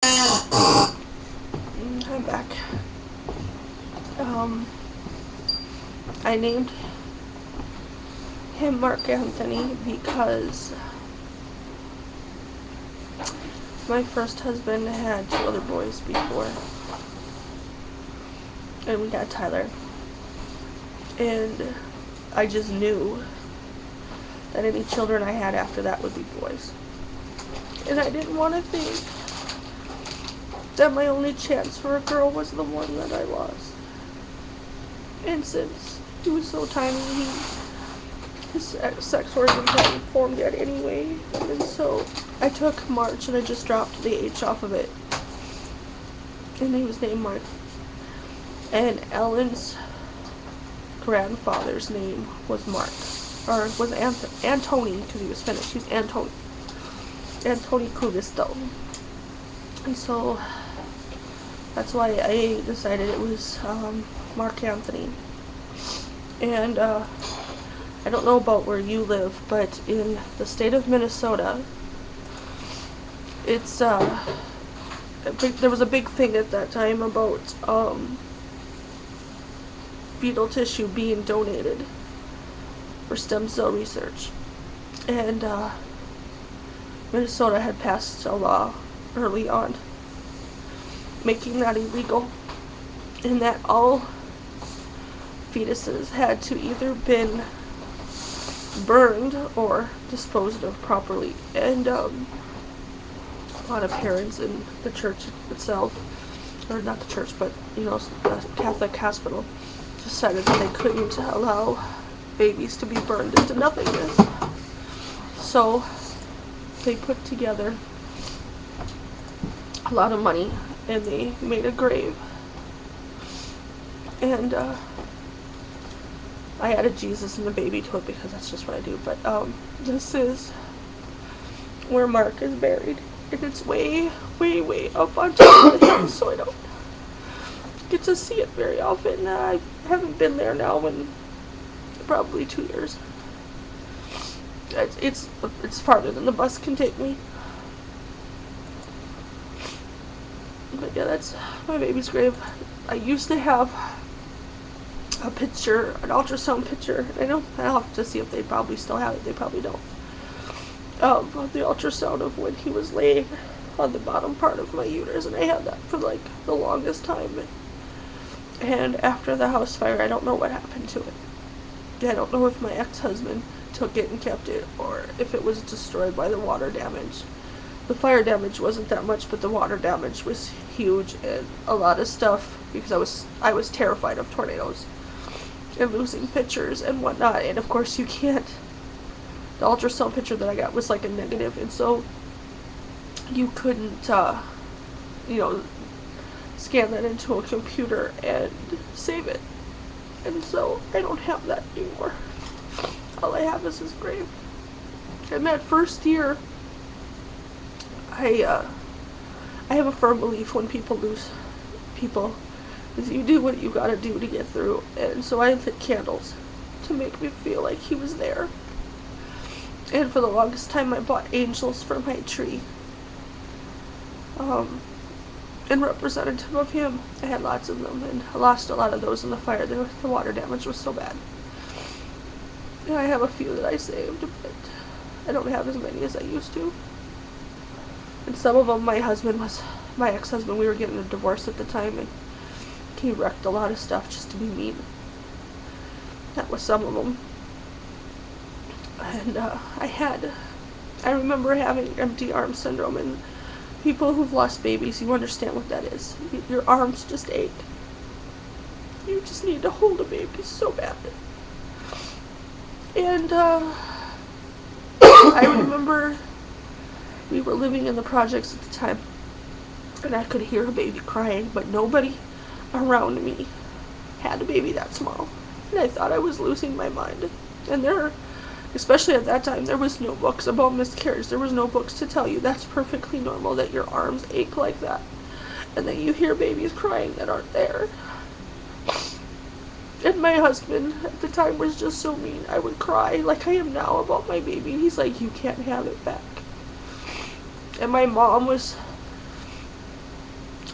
I'm back. I named him Mark Anthony because my first husband had 2 other boys before, and we got Tyler. And I just knew that any children I had after that would be boys. And I didn't want to think that my only chance for a girl was the one that I lost. And since he was so tiny, his sex organs hadn't formed yet anyway. And so I took March and I just dropped the H off of it. And he was named Mark. And Ellen's grandfather's name was Mark. Or was Antony, because he was Finnish. He's Antony. Antony Kuvisto. And so that's why I decided it was Mark Anthony. And I don't know about where you live, but in the state of Minnesota, it's there was a big thing at that time about fetal tissue being donated for stem cell research. And Minnesota had passed a law early on making that illegal, and that all fetuses had to either been burned or disposed of properly. And a lot of parents in the church itself, or not the church, but the Catholic hospital, decided that they couldn't allow babies to be burned into nothingness. So they put together a lot of money and they made a grave. And I added Jesus and the baby to it because that's just what I do. But this is where Mark is buried. And it's way, way, way up on top of the hill, so I don't get to see it very often. I haven't been there now in probably 2 years. It's farther than the bus can take me. But yeah, that's my baby's grave. I used to have a picture, an ultrasound picture. I'll have to see if they probably still have it. They probably don't. Of the ultrasound of when he was laying on the bottom part of my uterus, and I had that for like the longest time. And after the house fire, I don't know what happened to it. I don't know if my ex-husband took it and kept it, or if it was destroyed by the water damage. The fire damage wasn't that much, but the water damage was huge, and a lot of stuff, because I was terrified of tornadoes and losing pictures and whatnot. And of course you can't, the ultrasound picture that I got was like a negative, and so you couldn't scan that into a computer and save it. And so I don't have that anymore. All I have is his grave. And that first year, I have a firm belief when people lose people is you do what you gotta do to get through. And so I lit candles to make me feel like he was there. And for the longest time I bought angels for my tree. In representative of him. I had lots of them, and I lost a lot of those in the fire. The water damage was so bad. And I have a few that I saved, but I don't have as many as I used to. And some of them, my ex-husband, we were getting a divorce at the time, and he wrecked a lot of stuff just to be mean. That was some of them. And I remember having empty arm syndrome, and people who've lost babies, you understand what that is. Your arms just ache. You just need to hold a baby so bad. And I remember we were living in the projects at the time, and I could hear a baby crying, but nobody around me had a baby that small. And I thought I was losing my mind. And especially at that time, there was no books about miscarriage. There was no books to tell you that's perfectly normal, that your arms ache like that, and that you hear babies crying that aren't there. And my husband at the time was just so mean. I would cry like I am now about my baby, and he's like, you can't have it back. And my mom was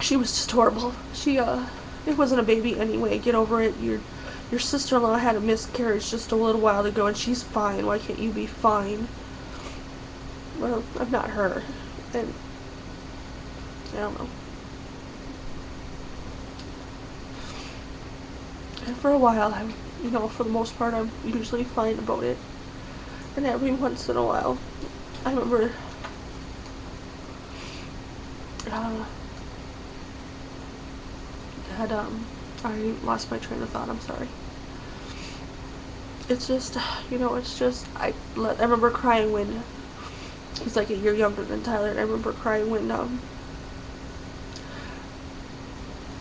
she was just horrible. It wasn't a baby anyway. Get over it. Your sister-in-law had a miscarriage just a little while ago, and she's fine. Why can't you be fine? Well, I'm not her, and I don't know. And for a while, for the most part, I'm usually fine about it. And every once in a while, I remember, I lost my train of thought, I'm sorry. It's just, I remember crying when, he's like a year younger than Tyler, and I remember crying when,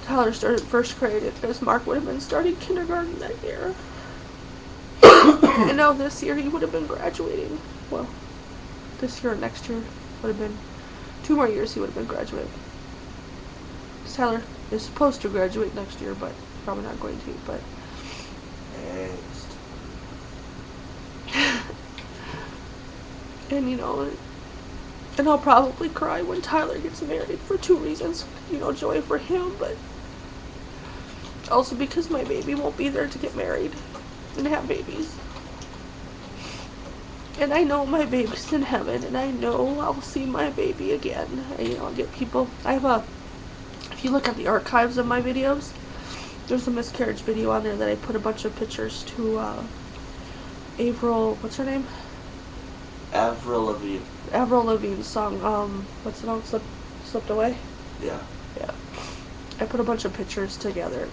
Tyler started first grade, because Mark would have been starting kindergarten that year. And now this year he would have been graduating. Well, this year or next year would have been 2 more years he would have been graduating. Tyler is supposed to graduate next year, but probably not going to, but Next. and and I'll probably cry when Tyler gets married for 2 reasons. Joy for him, but also because my baby won't be there to get married and have babies. And I know my baby's in heaven, and I know I'll see my baby again. I'll get people. If you look at the archives of my videos, there's a miscarriage video on there that I put a bunch of pictures to Avril, what's her name? Avril Lavigne. Avril Lavigne's song, what's it called? Slipped Away? Yeah. Yeah. I put a bunch of pictures together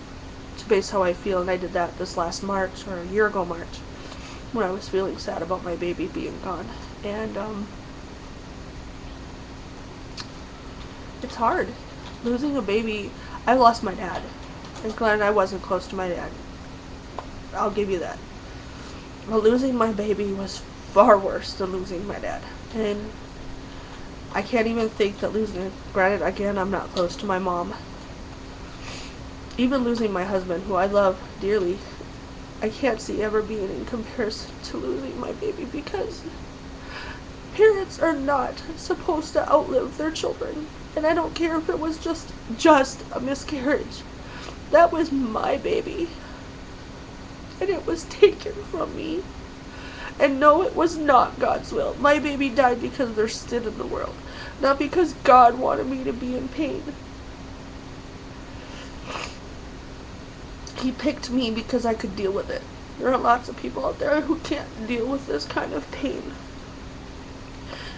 to base how I feel, and I did that this last March, or a year ago March, when I was feeling sad about my baby being gone. And it's hard. Losing a baby. I lost my dad. And Glenn, I wasn't close to my dad. I'll give you that. But losing my baby was far worse than losing my dad. And I can't even think that losing it. Granted, again, I'm not close to my mom. Even losing my husband, who I love dearly, I can't see ever being in comparison to losing my baby, because parents are not supposed to outlive their children. And I don't care if it was just a miscarriage. That was my baby. And it was taken from me. And no, it was not God's will. My baby died because there's sin in the world. Not because God wanted me to be in pain. He picked me because I could deal with it. There are lots of people out there who can't deal with this kind of pain.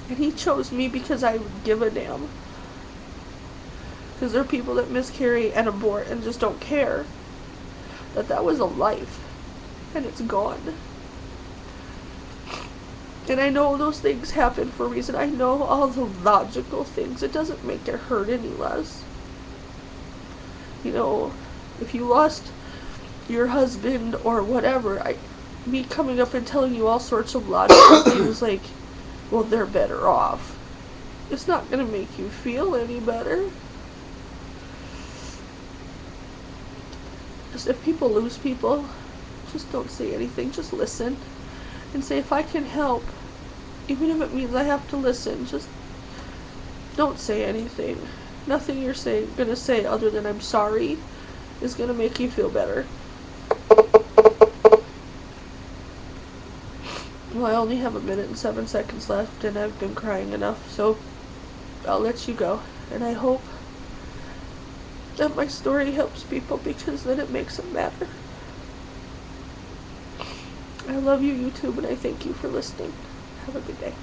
And he chose me because I would give a damn. Because there are people that miscarry and abort and just don't care that was a life. And it's gone. And I know those things happen for a reason. I know all the logical things. It doesn't make it hurt any less. If you lost your husband or whatever, me coming up and telling you all sorts of logical things like, well, they're better off, it's not going to make you feel any better. Just if people lose people, just don't say anything. Just listen and say, if I can help, even if it means I have to listen, just don't say anything. Nothing you're gonna say other than I'm sorry is gonna make you feel better. Well, I only have 1 minute and 7 seconds left, and I've been crying enough, so I'll let you go. And I hope that my story helps people, because then it makes it matter. I love you, YouTube, and I thank you for listening. Have a good day.